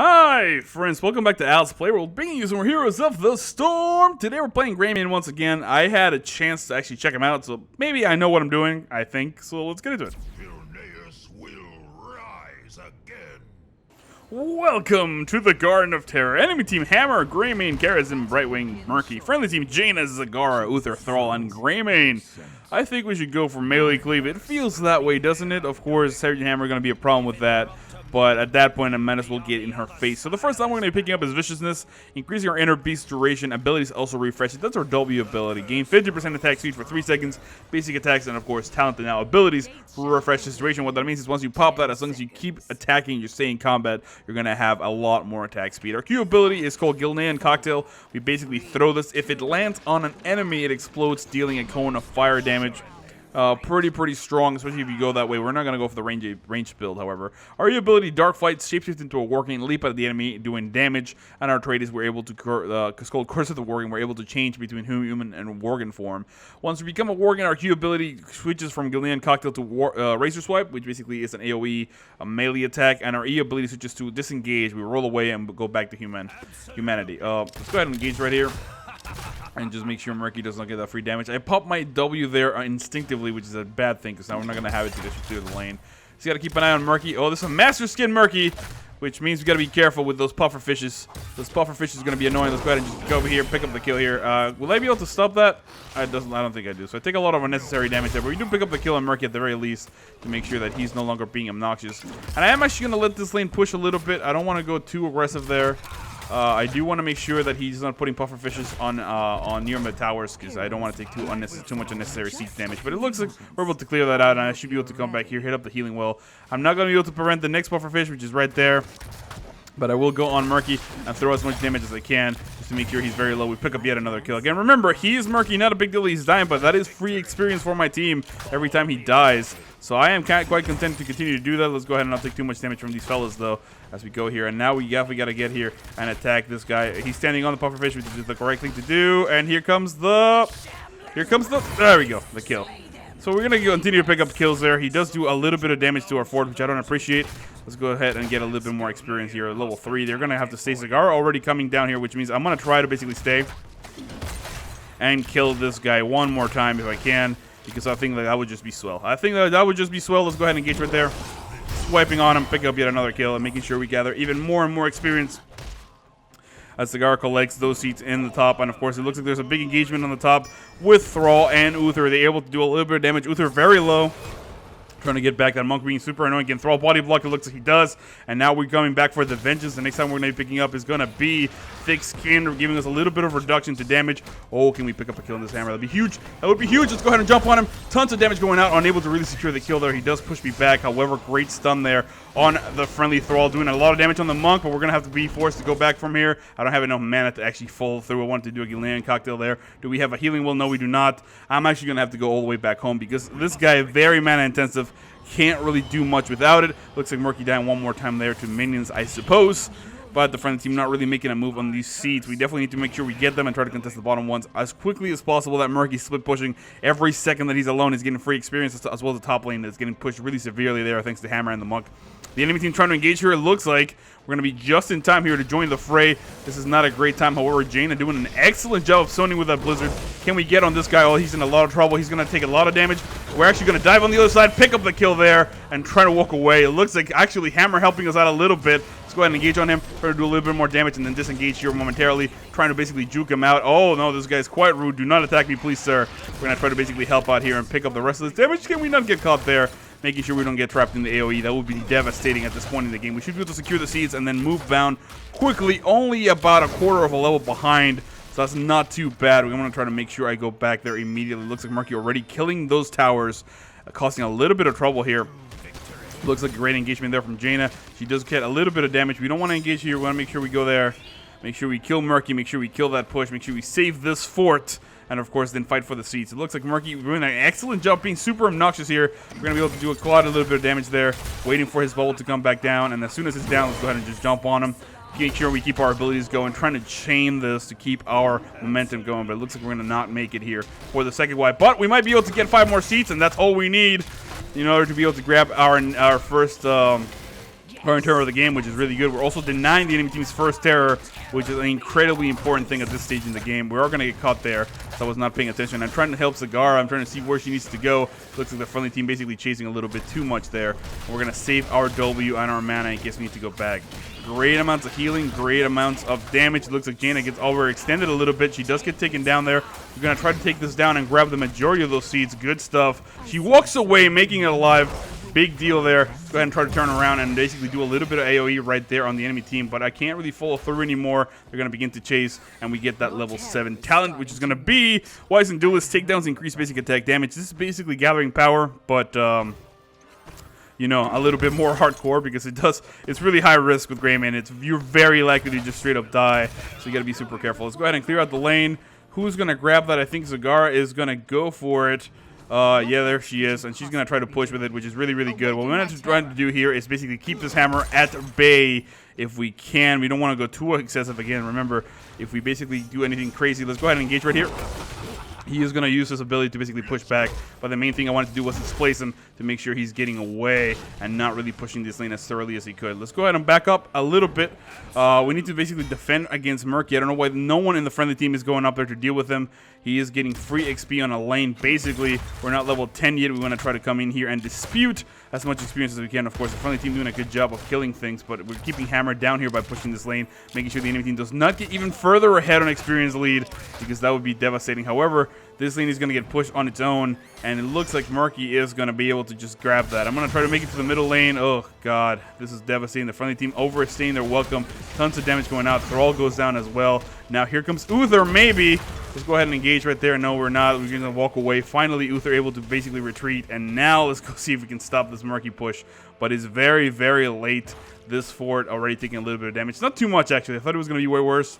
Hi friends, welcome back to Al's Playworld, bringing you some more Heroes of the Storm. Today we're playing Greymane once again. I had a chance to actually check him out, so maybe I know what I'm doing, I think. So let's get into it. Will rise again. Welcome to the Garden of Terror. Enemy team Hammer, Greymane, Karazhan, Brightwing, Murky. Friendly team Jaina, Zagara, Uther, Thrall, and Greymane. I think we should go for melee cleave. It feels that way, doesn't it? Of course, Sergeant Hammer going to be a problem with that. But at that point, a menace will get in her face. So the first time we're going to be picking up is Viciousness, increasing our inner beast duration. Abilities also refresh it. That's our W ability. Gain 50% attack speed for 3 seconds. Basic attacks and, of course, talented now. Abilities refresh this duration. What that means is once you pop that, as long as you keep attacking and you stay in combat, you're going to have a lot more attack speed. Our Q ability is called Greymane Cocktail. We basically throw this. If it lands on an enemy, it explodes, dealing a cone of fire damage. Pretty strong, especially if you go that way. We're not going to go for the range build, however. Our E ability, Dark Flight, shapeshift into a Working, leap at the enemy, doing damage. And our trait is we're able to, called Curse of the Working, we're able to change between human and Worgen form. Once we become a Worgen, our Q ability switches from Greymane Cocktail to Razor Swipe, which basically is an AoE, a melee attack. And our E ability switches to Disengage. We roll away and go back to humanity. Let's go ahead and engage right here. And just make sure Murky does not get that free damage. I popped my W there instinctively, which is a bad thing, because now we're not going to have it to get clear the lane. So you got to keep an eye on Murky. Oh, this is a Master Skin Murky, which means we got to be careful with those puffer fishes. Those puffer fishes are going to be annoying. Let's go ahead and just go over here, pick up the kill here. Will I be able to stop that? I don't think I do. So I take a lot of unnecessary damage there, but we do pick up the kill on Murky at the very least to make sure that he's no longer being obnoxious. And I am actually going to let this lane push a little bit. I don't want to go too aggressive there. I do want to make sure that he's not putting puffer fishes on near my towers, because I don't want to take too much unnecessary siege damage. But it looks like we're able to clear that out, and I should be able to come back here, hit up the healing well. I'm not going to be able to prevent the next puffer fish, which is right there. But I will go on Murky and throw as much damage as I can just to make sure he's very low. We pick up yet another kill. Again, remember, he is Murky, not a big deal he's dying, but that is free experience for my team every time he dies. So I am quite content to continue to do that. Let's go ahead and not take too much damage from these fellas, though, as we go here. And now we definitely got to get here and attack this guy. He's standing on the pufferfish, which is the correct thing to do. And here comes the... There we go, the kill. So we're going to continue to pick up kills there. He does do a little bit of damage to our fort, which I don't appreciate. Let's go ahead and get a little bit more experience here. Level 3. They're going to have to stay. Zagara already coming down here, which means I'm going to try to basically stay and kill this guy one more time if I can, because I think that would just be swell. Let's go ahead and engage right there. Swiping on him, pick up yet another kill, and making sure we gather even more and more experience as Zagara collects those seats in the top. And of course, it looks like there's a big engagement on the top with Thrall and Uther. They're able to do a little bit of damage. Uther very low, trying to get back. That monk being super annoying. Again, Thrall body block, it looks like he does. And now we're coming back for the vengeance. The next time we're going to be picking up is going to be Thick Skin, giving us a little bit of reduction to damage. Oh, can we pick up a kill on this hammer? That'd be huge. That would be huge. Let's go ahead and jump on him. Tons of damage going out. Unable to really secure the kill there. He does push me back. However, great stun there on the friendly Thrall, doing a lot of damage on the monk, but we're going to have to be forced to go back from here. I don't have enough mana to actually follow through. I wanted to do a Greymane Cocktail there. Do we have a healing well? No, we do not. I'm actually going to have to go all the way back home, because this guy, very mana intensive, can't really do much without it. Looks like Murky dying one more time there to minions, I suppose. But the friendly team not really making a move on these seats. We definitely need to make sure we get them and try to contest the bottom ones as quickly as possible. That Murky split pushing every second that he's alone. He's getting free experience, as well as the top lane that's getting pushed really severely there thanks to Hammer and the Monk. The enemy team trying to engage here. It looks like we're going to be just in time here to join the fray. This is not a great time. However, Jaina doing an excellent job of zoning with that Blizzard. Can we get on this guy? Oh, he's in a lot of trouble. He's going to take a lot of damage. We're actually going to dive on the other side, pick up the kill there, and try to walk away. It looks like actually Hammer helping us out a little bit. Let's go ahead and engage on him. Try to do a little bit more damage and then disengage here momentarily, trying to basically juke him out. Oh, no, this guy's quite rude. Do not attack me, please, sir. We're going to try to basically help out here and pick up the rest of this damage. Can we not get caught there? Making sure we don't get trapped in the AoE. That would be devastating at this point in the game. We should be able to secure the seeds and then move down quickly, only about a quarter of a level behind. So that's not too bad. We're going to try to make sure I go back there immediately. Looks like Murky already killing those towers, causing a little bit of trouble here. Looks like a great engagement there from Jaina. She does get a little bit of damage. We don't want to engage here. We want to make sure we go there. Make sure we kill Murky. Make sure we kill that push. Make sure we save this fort. And of course, then fight for the seats. It looks like Murky doing an excellent job being super obnoxious here. We're going to be able to do a little bit of damage there. Waiting for his bubble to come back down. And as soon as it's down, let's go ahead and just jump on him. Making sure we keep our abilities going. Trying to chain this to keep our momentum going. But it looks like we're going to not make it here for the second wipe. But we might be able to get 5 more seats. And that's all we need in order to be able to grab our first Current terror of the game, which is really good. We're also denying the enemy team's first terror, which is an incredibly important thing at this stage in the game. We are going to get caught there, so I was not paying attention. I'm trying to help Zagara. I'm trying to see where she needs to go. Looks like the friendly team basically chasing a little bit too much there. We're going to save our W and our mana in case we need to go back. Great amounts of healing, great amounts of damage. It looks like Jaina gets overextended a little bit. She does get taken down there. We're going to try to take this down and grab the majority of those seeds. Good stuff. She walks away, making it alive. Big deal there. Go ahead and try to turn around and basically do a little bit of AoE right there on the enemy team, but I can't really follow through anymore. They're going to begin to chase, and we get that level 7 talent, which is going to be Wise and Duelist takedowns, increase basic attack damage. This is basically gathering power, but you know, a little bit more hardcore because it's really high risk with Greymane. You're very likely to just straight up die, so you got to be super careful. Let's go ahead and clear out the lane. Who's going to grab that? I think Zagara is going to go for it. Yeah, there she is, and she's going to try to push with it, which is really, really good. What we're going to try to do here is basically keep this hammer at bay if we can. We don't want to go too excessive again. Remember, if we basically do anything crazy, let's go ahead and engage right here. He is going to use his ability to basically push back, but the main thing I wanted to do was displace him to make sure he's getting away and not really pushing this lane as thoroughly as he could. Let's go ahead and back up a little bit. We need to basically defend against Murky. I don't know why no one in the friendly team is going up there to deal with him. He is getting free XP on a lane. Basically, we're not level 10 yet. We want to try to come in here and dispute as much experience as we can. Of course, the friendly team doing a good job of killing things, but we're keeping Hammer down here by pushing this lane, making sure the enemy team does not get even further ahead on experience lead, because that would be devastating. However, this lane is going to get pushed on its own, and it looks like Murky is going to be able to just grab that. I'm going to try to make it to the middle lane. Oh, God. This is devastating. The friendly team overstaying their welcome. Tons of damage going out. Thrall goes down as well. Now here comes Uther, maybe. Let's go ahead and engage right there. No, we're not. We're going to walk away. Finally, Uther able to basically retreat, and now let's go see if we can stop this Murky push. But it's very, very late. This fort already taking a little bit of damage. Not too much, actually. I thought it was going to be way worse.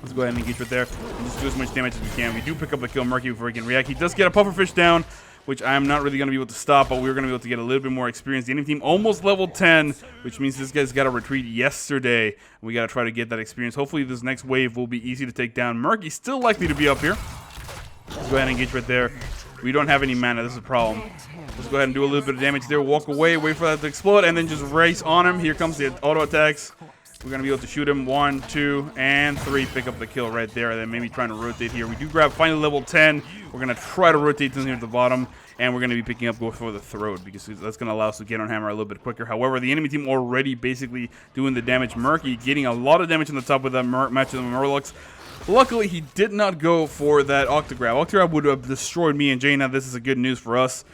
Let's go ahead and engage right there and just do as much damage as we can. We do pick up the kill Murky before he can react. He does get a pufferfish down, which I am not really going to be able to stop, but we're going to be able to get a little bit more experience. The enemy team almost level 10, which means this guy's got to retreat yesterday. We got to try to get that experience. Hopefully this next wave will be easy to take down. Murky's still likely to be up here. Let's go ahead and engage right there. We don't have any mana. This is a problem. Let's go ahead and do a little bit of damage there. Walk away, wait for that to explode, and then just race on him. Here comes the auto attacks. We're going to be able to shoot him 1, 2, and 3. Pick up the kill right there. And then maybe trying to rotate here. We do grab finally level 10. We're going to try to rotate this here at the bottom. And we're going to be picking up go for the throat, because that's going to allow us to get on Hammer a little bit quicker. However, the enemy team already basically doing the damage. Murky getting a lot of damage on the top with that match of the Murlocs. Luckily, he did not go for that Octograb. Octograb would have destroyed me and Jaina. This is a good news for us.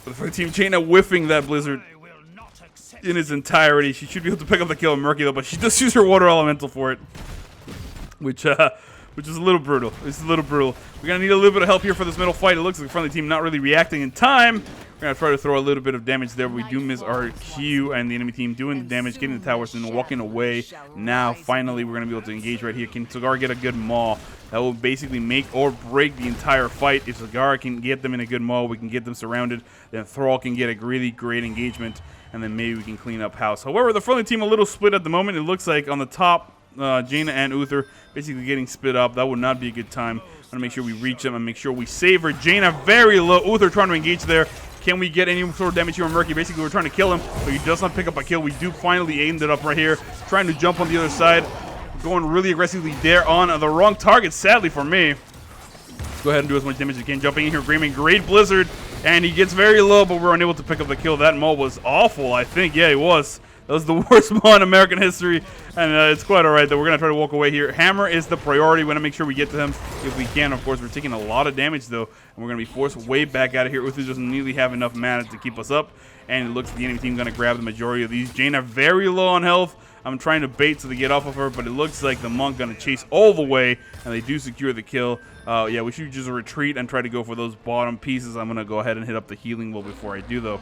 But for Team Jaina whiffing that Blizzard in its entirety. She should be able to pick up the kill on Murky, though, but she does use her Water Elemental for it. Which is a little brutal. It's a little brutal. We're going to need a little bit of help here for this middle fight. It looks like the friendly team not really reacting in time. We're going to try to throw a little bit of damage there, but we do miss our Q, and the enemy team doing the damage, getting the towers, and walking away. Now, finally, we're going to be able to engage right here. Can Zagara get a good maul? That will basically make or break the entire fight. If Zagara can get them in a good maul, we can get them surrounded. Then Thrall can get a really great engagement, and then maybe we can clean up house. However, the friendly team a little split at the moment. It looks like on the top, Jaina and Uther basically getting split up. That would not be a good time. I'm going to make sure we reach them and make sure we save her. Jaina very low. Uther trying to engage there. Can we get any sort of damage here on Murky? Basically, we're trying to kill him, but he does not pick up a kill. We do finally aim it up right here. Trying to jump on the other side. Going really aggressively there on the wrong target, sadly for me. Go ahead and do as much damage as you can. Jumping in here, Greymane, great Blizzard. And he gets very low, but we're unable to pick up the kill. That maul was awful, I think. Yeah, it was. That was the worst maul in American history. And it's quite alright, though. We're going to try to walk away here. Hammer is the priority. We're going to make sure we get to him if we can. Of course, we're taking a lot of damage, though. And we're going to be forced way back out of here. Uther doesn't nearly have enough mana to keep us up. And it looks like the enemy team going to grab the majority of these. Jaina very low on health. I'm trying to bait so they get off of her, but it looks like the Monk going to chase all the way, and they do secure the kill. Yeah, we should just retreat and try to go for those bottom pieces. I'm going to go ahead and hit up the healing wall before I do, though.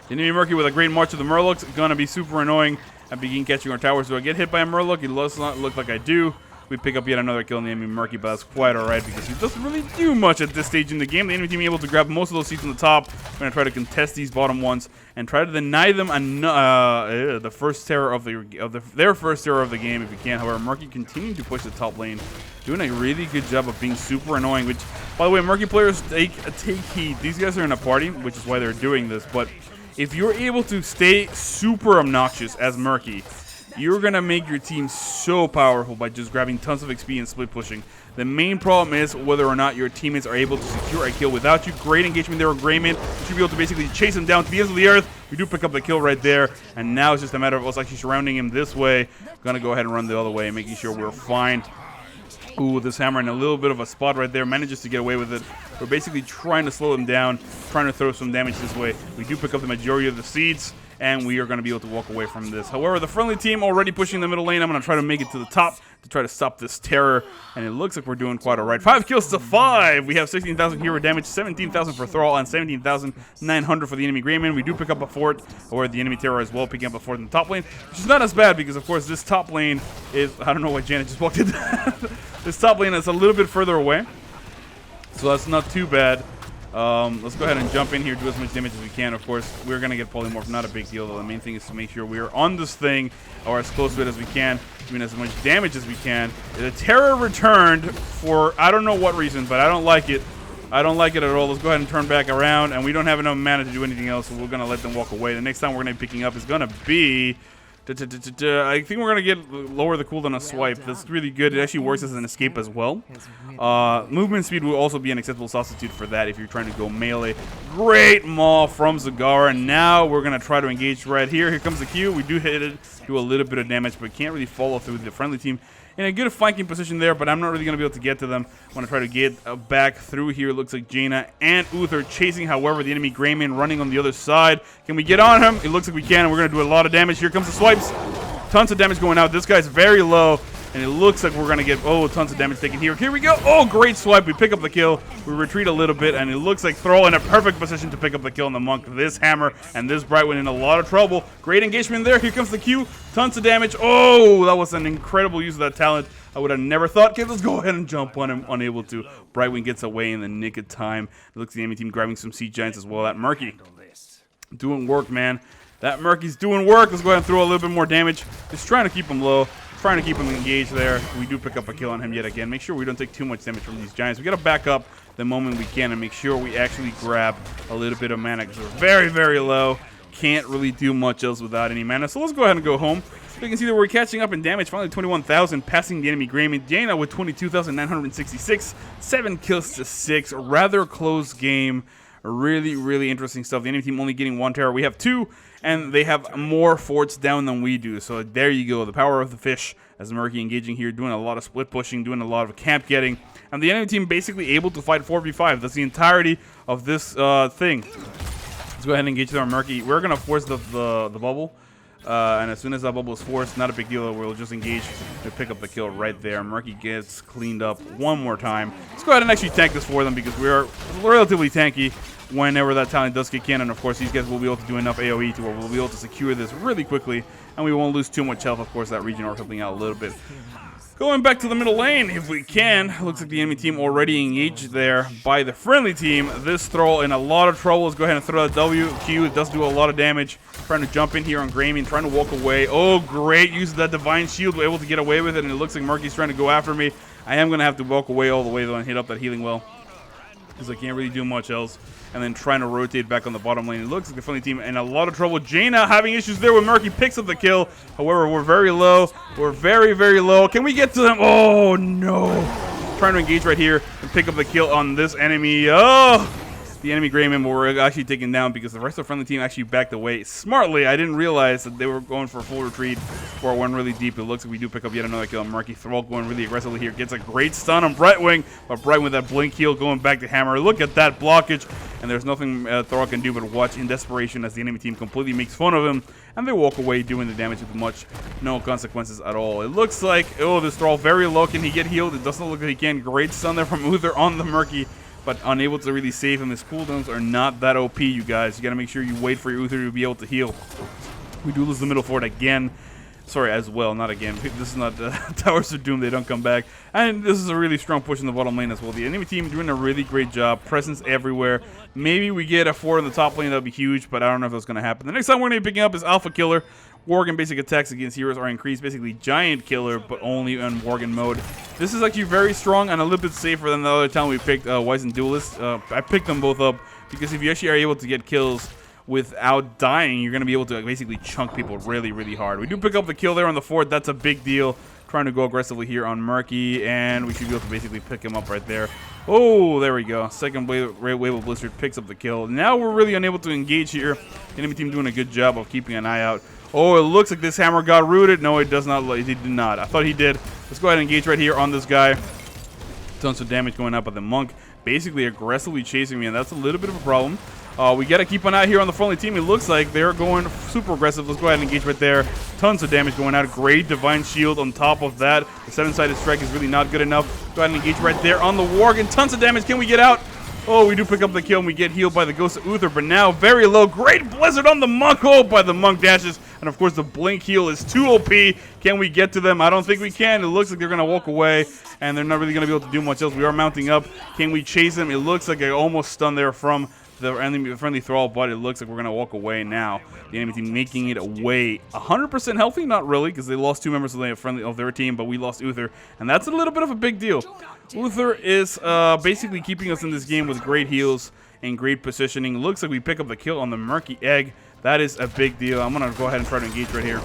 The enemy Murky with a great march of the Murlocs. Going to be super annoying and begin catching our towers. Do I get hit by a Murloc? It does not look like I do. We pick up yet another kill in the enemy Murky, but that's quite alright because he doesn't really do much at this stage in the game. The enemy team able to grab most of those seats on the top. We're going to try to contest these bottom ones and try to deny them the first terror of their first terror of the game if we can. However, Murky continuing to push the top lane, doing a really good job of being super annoying. Which, by the way, Murky players take heed. These guys are in a party, which is why they're doing this, but if you're able to stay super obnoxious as Murky, you're going to make your team so powerful by just grabbing tons of XP and split pushing. The main problem is whether or not your teammates are able to secure a kill without you. Great engagement there with Greymane. You should be able to basically chase him down to the ends of the earth. We do pick up the kill right there, and now it's just a matter of us actually surrounding him this way. Gonna go ahead and run the other way, making sure we're fine. Ooh, this hammer in a little bit of a spot right there, manages to get away with it. We're basically trying to slow him down, trying to throw some damage this way. We do pick up the majority of the seeds, and we are going to be able to walk away from this. However, the friendly team already pushing the middle lane. I'm going to try to make it to the top to try to stop this terror, and it looks like we're doing quite all right. 5 kills to 5. We have 16,000 hero damage, 17,000 for Thrall, and 17,900 for the enemy Greymane. We do pick up a fort, or the enemy terror as well, picking up a fort in the top lane, which is not as bad because, of course, this top lane is... I don't know why Janet just walked in. This top lane is a little bit further away, so that's not too bad. Let's go ahead and jump in here, do as much damage as we can. Of course, we're going to get polymorph, not a big deal, though. The main thing is to make sure we are on this thing, or as close to it as we can, doing as much damage as we can. The terror returned for, I don't know what reason, but I don't like it. I don't like it at all. Let's go ahead and turn back around, and we don't have enough mana to do anything else, so we're going to let them walk away. The next time we're going to be picking up is going to be... I think we're going to get lower the cooldown of swipe. That's really good. It actually works as an escape as well. Movement speed will also be an acceptable substitute for that if you're trying to go melee. Great maul from Zagara. And now we're going to try to engage right here. Here comes the Q. We do hit it, do a little bit of damage, but can't really follow through the friendly team. In a good flanking position there, but I'm not really going to be able to get to them. I want to try to get back through here. It looks like Jaina and Uther chasing. However, the enemy Greymane running on the other side. Can we get on him? It looks like we can, and we're going to do a lot of damage. Here comes the swipes. Tons of damage going out. This guy's very low, and it looks like we're going to get, tons of damage taken here. Here we go. Oh, great swipe. We pick up the kill. We retreat a little bit, and it looks like Thrall in a perfect position to pick up the kill on the Monk. This hammer and this Brightwing in a lot of trouble. Great engagement there. Here comes the Q. Tons of damage. Oh, that was an incredible use of that talent. I would have never thought. Okay, let's go ahead and jump on him. Unable to. Brightwing gets away in the nick of time. It looks like the enemy team grabbing some Sea Giants as well. That Murky doing work, man. That Murky's doing work. Let's go ahead and throw a little bit more damage. Just trying to keep him low. Trying to keep him engaged there. We do pick up a kill on him yet again. Make sure we don't take too much damage from these Giants. We got to back up the moment we can and make sure we actually grab a little bit of mana because we're very, very low. Can't really do much else without any mana. So let's go ahead and go home. You can see that we're catching up in damage. Finally, 21,000, passing the enemy Greymane. Jaina with 22,966. 7 kills to 6. A rather close game. Really, really interesting stuff. The enemy team only getting 1 terror. We have 2, and they have more forts down than we do. So there you go. The power of the fish as Murky engaging here, doing a lot of split pushing, doing a lot of camp getting. And the enemy team basically able to fight 4v5. That's the entirety of this thing. Let's go ahead and engage with our Murky. We're going to force the bubble. And as soon as that bubble is forced, not a big deal. We'll just engage and pick up the kill right there. Murky gets cleaned up one more time. Let's go ahead and actually tank this for them because we are relatively tanky whenever that talent does kick in. And of course, these guys will be able to do enough AoE to where we'll be able to secure this really quickly. And we won't lose too much health. Of course, that region are helping out a little bit. Going back to the middle lane, if we can. Looks like the enemy team already engaged there by the friendly team. This Thrall in a lot of trouble. Let's go ahead and throw that WQ. It does do a lot of damage. Trying to jump in here on Greymane, trying to walk away. Oh, great use of that Divine Shield. We're able to get away with it, and it looks like Murky's trying to go after me. I am going to have to walk away all the way, though, and hit up that healing well because I can't really do much else. And then trying to rotate back on the bottom lane. It looks like the friendly team in a lot of trouble. Jaina having issues there with Murky. Picks up the kill. However, we're very low. We're very, very low. Can we get to them? Oh, no. Trying to engage right here and pick up the kill on this enemy. Oh, the enemy Greymane were actually taken down because the rest of the friendly team actually backed away smartly. I didn't realize that they were going for a full retreat before it went really deep. It looks like we do pick up yet another kill on Murky. Thrall going really aggressively here. Gets a great stun on Brightwing, but Brightwing with that blink heal going back to hammer. Look at that blockage. And there's nothing Thrall can do but watch in desperation as the enemy team completely makes fun of him. And they walk away doing the damage with no consequences at all. It looks like, oh, this Thrall very low. Can he get healed? It doesn't look like he can. Great stun there from Uther on the Murky, but unable to really save him. His cooldowns are not that OP, you guys. You got to make sure you wait for your Uther to be able to heal. We do lose the middle fort again. Sorry, as well, not again. This is not Towers of Doom. They don't come back. And this is a really strong push in the bottom lane as well. The enemy team doing a really great job. Presence everywhere. Maybe we get a 4 in the top lane. That would be huge, but I don't know if that's going to happen. The next time we're going to be picking up is Alpha Killer. Worgen basic attacks against heroes are increased. Basically, Giant Killer, but only on Worgen mode. This is actually very strong and a little bit safer than the other time we picked Wise and Duelist. I picked them both up because if you actually are able to get kills without dying, you're going to be able to basically chunk people really, really hard. We do pick up the kill there on the fort. That's a big deal. Trying to go aggressively here on Murky, and we should be able to basically pick him up right there. Oh, there we go. Second wave of Blizzard picks up the kill. Now we're really unable to engage here. Enemy team doing a good job of keeping an eye out. Oh, it looks like this hammer got rooted. No, it does not. He did not. I thought he did. Let's go ahead and engage right here on this guy. Tons of damage going up, but the monk basically aggressively chasing me, and that's a little bit of a problem. We got to keep an eye here on the friendly team. It looks like they're going super aggressive. Let's go ahead and engage right there. Tons of damage going out. Great divine shield on top of that. The 7-sided strike is really not good enough. Go ahead and engage right there on the warg, and tons of damage. Can we get out? Oh, we do pick up the kill, and we get healed by the Ghost of Uther, but now very low. Great Blizzard on the monk. Oh, by the monk dashes. And, of course, the blink heal is too OP. Can we get to them? I don't think we can. It looks like they're going to walk away, and they're not really going to be able to do much else. We are mounting up. Can we chase them? It looks like I almost stunned there from the friendly thrall, but it looks like we're going to walk away now. The enemy team making it away. 100% healthy? Not really, because they lost 2 members of their team, but we lost Uther, and that's a little bit of a big deal. Uther is basically keeping us in this game with great heals and great positioning. Looks like we pick up the kill on the Murky Egg. That is a big deal. I'm going to go ahead and try to engage right here.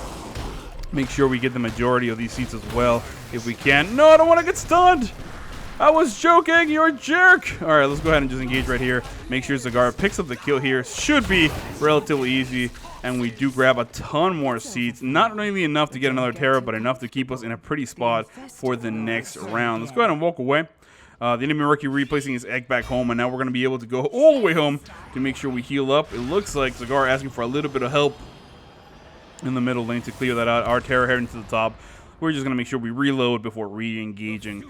Make sure we get the majority of these seats as well, if we can. No, I don't want to get stunned! I was joking, you're a jerk! Alright, let's go ahead and just engage right here. Make sure Zagara picks up the kill here. Should be relatively easy. And we do grab a ton more seats. Not really enough to get another Terra, but enough to keep us in a pretty spot for the next round. Let's go ahead and walk away. The enemy Murky replacing his egg back home, and now we're going to be able to go all the way home to make sure we heal up. It looks like Zagara asking for a little bit of help in the middle lane to clear that out. Our Terra heading to the top. We're just going to make sure we reload before re-engaging.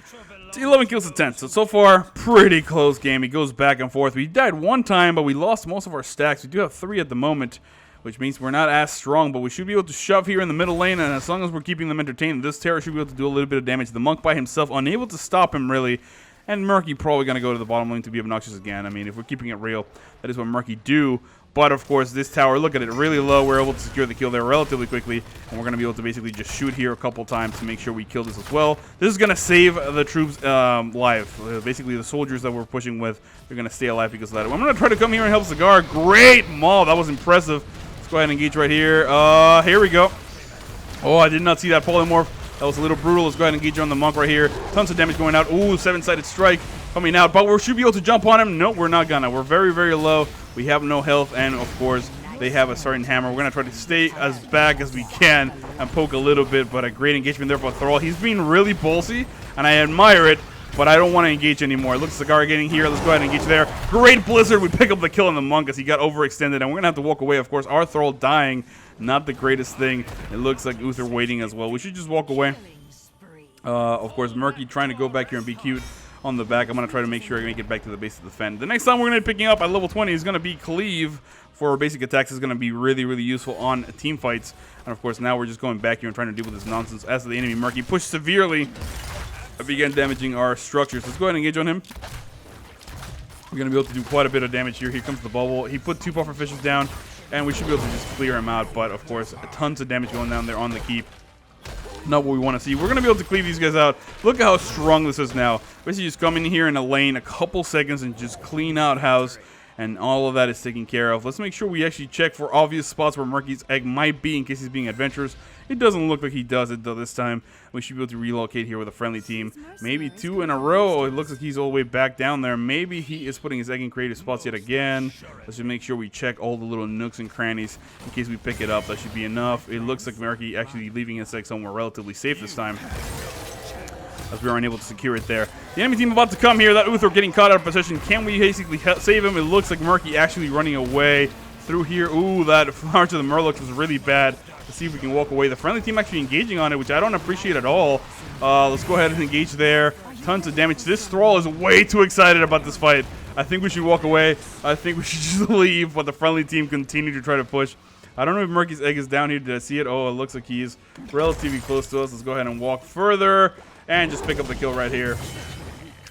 It's 11 kills to 10. So far, pretty close game. It goes back and forth. We died 1 time, but we lost most of our stacks. We do have 3 at the moment, which means we're not as strong, but we should be able to shove here in the middle lane, and as long as we're keeping them entertained, this Terra should be able to do a little bit of damage. The monk by himself, unable to stop him, really. And Murky probably going to go to the bottom lane to be obnoxious again. I mean, if we're keeping it real, that is what Murky do. But, of course, this tower, look at it, really low. We're able to secure the kill there relatively quickly. And we're going to be able to basically just shoot here a couple times to make sure we kill this as well. This is going to save the troops live. Basically, the soldiers that we're pushing with, they're going to stay alive because of that. I'm going to try to come here and help Cigar. Great maul. That was impressive. Let's go ahead and engage right here. Here we go. Oh, I did not see that polymorph. That was a little brutal. Let's go ahead and engage on the monk right here. Tons of damage going out. Ooh, 7-sided strike coming out. But we should be able to jump on him. No, we're not gonna. We're very, very low. We have no health. And, of course, they have a certain hammer. We're going to try to stay as back as we can and poke a little bit. But a great engagement there for Thrall. He's being really ballsy, and I admire it. But I don't want to engage anymore. It looks like Cigar getting here. Let's go ahead and engage there. Great Blizzard. We pick up the kill on the monk as he got overextended. And we're going to have to walk away, of course. Our Thrall dying. Not the greatest thing. It looks like Uther waiting as well. We should just walk away. Of course, Murky trying to go back here and be cute on the back. I'm going to try to make sure I make it back to the base to defend. The next time we're going to be picking up at level 20 is going to be Cleave for basic attacks. Is going to be really, really useful on team fights. And, of course, now we're just going back here and trying to deal with this nonsense as the enemy Murky pushed severely. Began damaging our structures. Let's go ahead and engage on him. We're going to be able to do quite a bit of damage here. Here comes the bubble. He put 2 puffer fishes down, and we should be able to just clear him out. But, of course, tons of damage going down there on the keep. Not what we want to see. We're going to be able to cleave these guys out. Look at how strong this is now. Basically just come in here in a lane a couple seconds and just clean out house. And all of that is taken care of. Let's make sure we actually check for obvious spots where Murky's egg might be in case he's being adventurous. It doesn't look like he does it, though, this time. We should be able to relocate here with a friendly team. Maybe 2 in a row. It looks like he's all the way back down there. Maybe he is putting his egg in creative spots yet again. Let's just make sure we check all the little nooks and crannies in case we pick it up. That should be enough. It looks like Murky actually leaving his egg somewhere relatively safe this time, as we are unable to secure it there. The enemy team about to come here. That Uther getting caught out of position. Can we basically save him? It looks like Murky actually running away through here. Ooh, that March of the Murlocs was really bad. Let's see if we can walk away. The friendly team actually engaging on it, which I don't appreciate at all. Let's go ahead and engage there. Tons of damage. This Thrall is way too excited about this fight. I think we should walk away. I think we should just leave, but the friendly team continue to try to push. I don't know if Murky's egg is down here. Did I see it? Oh, it looks like he is relatively close to us. Let's go ahead and walk further and just pick up the kill right here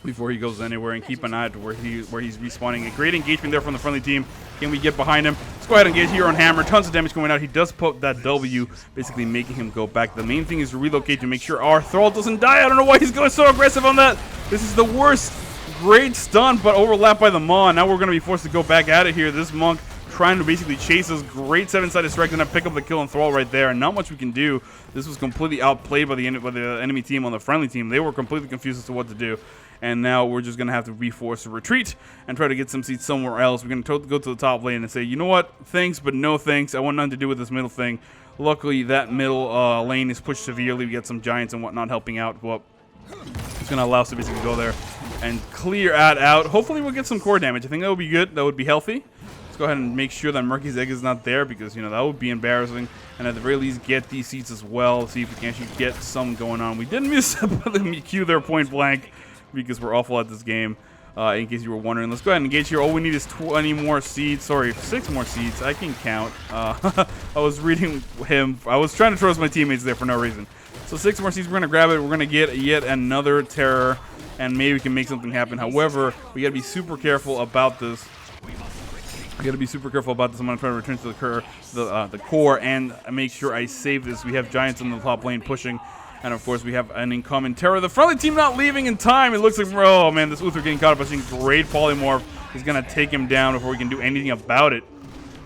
before he goes anywhere, and keep an eye to where he's respawning. A great engagement there from the friendly team. Can we get behind him? Let's go ahead and engage here on Hammer. Tons of damage going out. He does poke that W, basically making him go back. The main thing is to relocate to make sure our Thrall doesn't die. I don't know why he's going so aggressive on that. This is the worst. Great stun, but overlapped by the Maw. Now we're going to be forced to go back at it here. This monk trying to basically chase us. Great 7-sided strike, and I pick up the kill and thrall right there, and not much we can do. This was completely outplayed by the enemy team on the friendly team. They were completely confused as to what to do. And now we're just going to have to be forced to retreat and try to get some seats somewhere else. We're going to go to the top lane and say, you know what? Thanks, but no thanks. I want nothing to do with this middle thing. Luckily, that middle lane is pushed severely. We get some giants and whatnot helping out. Well, it's going to allow us to basically go there and clear out. Hopefully, we'll get some core damage. I think that would be good. That would be healthy. Let's go ahead and make sure that Murky's egg is not there because, you know, that would be embarrassing. And at the very least, get these seats as well. See if we can actually get some going on. We didn't miss the Q there point blank, because we're awful at this game, in case you were wondering. Let's go ahead and engage here. All we need is 20 more seeds. Sorry, 6 more seeds. I can count. I was reading him. I was trying to trust my teammates there for no reason. So 6 more seeds. We're going to grab it. We're going to get yet another terror, and maybe we can make something happen. However, we got to be super careful about this. I'm going to try to return to the core and make sure I save this. We have giants on the top lane pushing. And, of course, we have an incoming terror. The friendly team not leaving in time. It looks like, oh, man, this Uther getting caught up. I think great polymorph is going to take him down before we can do anything about it.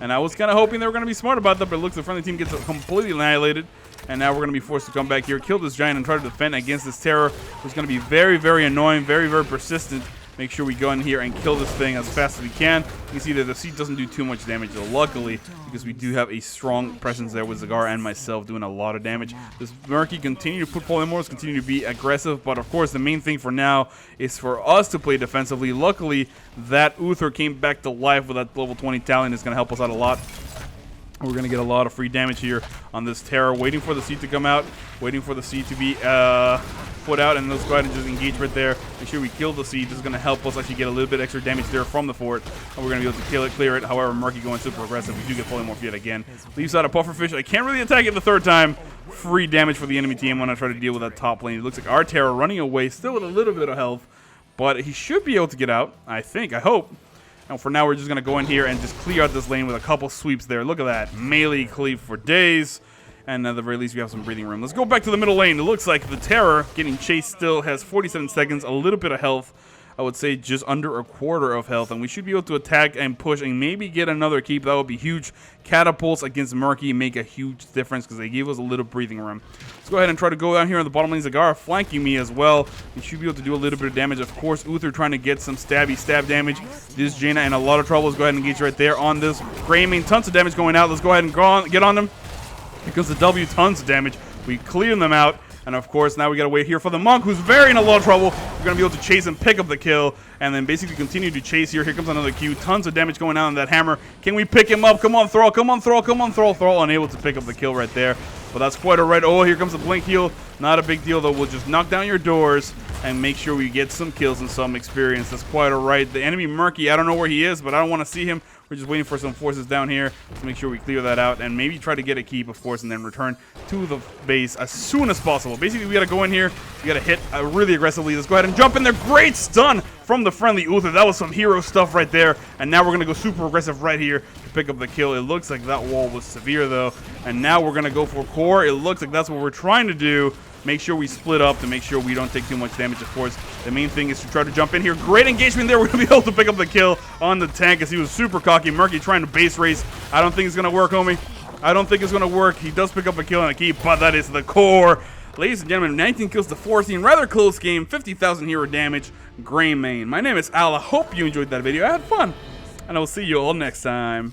And I was kind of hoping they were going to be smart about that, but it looks like the friendly team gets completely annihilated. And now we're going to be forced to come back here, kill this giant, and try to defend against this terror, who's going to be very, very annoying, very, very persistent. Make sure we go in here and kill this thing as fast as we can. You can see that the seat doesn't do too much damage, though, luckily, because we do have a strong presence there with Zagara and myself doing a lot of damage. This Murky continue to put polymorphs, continue to be aggressive, but of course the main thing for now is for us to play defensively. Luckily, that Uther came back to life with that level 20 talent. Is going to help us out a lot. We're going to get a lot of free damage here on this terror. Waiting for the seed to come out. Waiting for the seed to be put out. And let's go ahead and just engage right there. Make sure we kill the seed. This is going to help us actually get a little bit extra damage there from the fort. And we're going to be able to kill it, clear it. However, Murky going super aggressive. We do get polymorph yet again. Leaves out a pufferfish. I can't really attack it the third time. Free damage for the enemy team when I try to deal with that top lane. It looks like our terror running away. Still with a little bit of health. But he should be able to get out. I think. I hope. And for now, we're just going to go in here and just clear out this lane with a couple sweeps there. Look at that. Melee cleave for days. And at the very least, we have some breathing room. Let's go back to the middle lane. It looks like the terror getting chased still has 47 seconds, a little bit of health. I would say just under a quarter of health. And we should be able to attack and push and maybe get another keep. That would be huge. Catapults against Murky make a huge difference because they gave us a little breathing room. Let's go ahead and try to go down here on the bottom lane. Zagara flanking me as well. We should be able to do a little bit of damage. Of course, Uther trying to get some stab damage. This Jaina in a lot of trouble. Let's go ahead and engage right there on this Greymane. Tons of damage going out. Let's go ahead and get on them. Because the W, tons of damage. We clear them out. And of course, now we gotta wait here for the monk, who's very in a lot of trouble. We're gonna be able to chase and pick up the kill, and then basically continue to chase here. Here comes another Q. Tons of damage going on that hammer. Can we pick him up? Come on, Thrall. Come on, Thrall. Come on, Thrall. Thrall unable to pick up the kill right there. But that's quite alright. Oh, here comes the blink heal. Not a big deal, though. We'll just knock down your doors and make sure we get some kills and some experience. That's quite alright. The enemy Murky, I don't know where he is, but I don't want to see him. We're just waiting for some forces down here to make sure we clear that out and maybe try to get a keep, of course, and then return to the base as soon as possible. Basically, we got to go in here. We got to hit really aggressively. Let's go ahead and jump in there. Great stun from the friendly Uther. That was some hero stuff right there. And now we're going to go super aggressive right here to pick up the kill. It looks like that wall was severe, though. And now we're going to go for core. It looks like that's what we're trying to do. Make sure we split up to make sure we don't take too much damage, of course. The main thing is to try to jump in here. Great engagement there. We're going to be able to pick up the kill on the tank as he was super cocky. Murky trying to base race. I don't think it's going to work, homie. I don't think it's going to work. He does pick up a kill and a keep, but that is the core. Ladies and gentlemen, 19 kills to 14. Rather close game. 50,000 hero damage. Greymane. My name is Al. I hope you enjoyed that video. I had fun. And I will see you all next time.